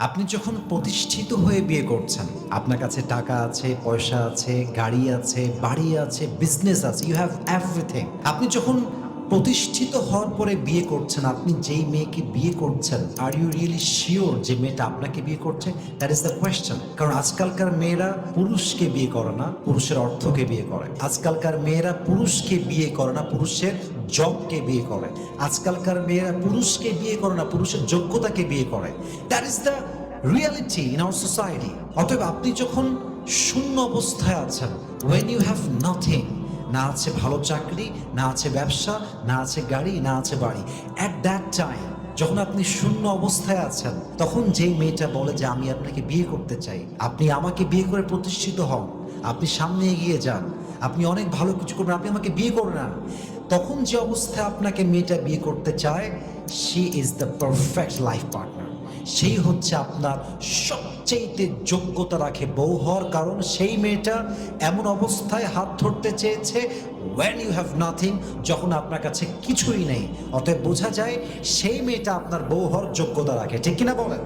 আপনি যখন প্রতিষ্ঠিত হয়ে বিয়ে করছেন, আপনার কাছে টাকা আছে, পয়সা আছে, গাড়ি আছে, বাড়ি আছে, বিজনেস আছে, ইউ হ্যাভ এভরিথিং। আপনি যখন প্রতিষ্ঠিত হওয়ার পরে বিয়ে করছেন, আপনি যেই মেয়েকে বিয়ে করছেন, আর ইউ রিয়েলি শিওর যে মেয়েটা আপনাকে বিয়ে করছে? That is the question. কারণ আজকালকার মেয়েরা পুরুষকে বিয়ে করে না, পুরুষের অর্থকে বিয়ে করে। আজকালকার মেয়েরা পুরুষকে বিয়ে করে না, পুরুষের জবকে বিয়ে করে। আজকালকার মেয়েরা পুরুষকে বিয়ে করে না, পুরুষের যোগ্যতাকে বিয়ে করে। That is the reality in our society. অতএব আপনি যখন শূন্য অবস্থায় আছেন, ওয়েন ইউ হ্যাভ নাথিং, না আছে ভালো চাকরি, না আছে ব্যবসা, না আছে গাড়ি, না আছে বাড়ি, অ্যাট দ্যাট টাইম যখন আপনি শূন্য অবস্থায় আছেন, তখন যেই মেয়েটা বলে যে আমি আপনাকে বিয়ে করতে চাই, আপনি আমাকে বিয়ে করে প্রতিষ্ঠিত হন, আপনি সামনে এগিয়ে যান, আপনি অনেক ভালো কিছু করবেন, আপনি আমাকে বিয়ে করে না, তখন যে অবস্থায় আপনাকে মেয়েটা বিয়ে করতে চায়, she is the perfect life partner. সেই হচ্ছে আপনার সবচেয়ে যোগ্যতা রাখে বউ হওয়ার। কারণ সেই মেয়েটা এমন অবস্থায় হাত ধরতে চেয়েছে ওয়েন ইউ হ্যাভ নাথিং, যখন আপনার কাছে কিছুই নেই। অতএব বোঝা যায় সেই মেয়েটা আপনার বউ হওয়ার যোগ্যতা রাখে। ঠিক কিনা বলেন?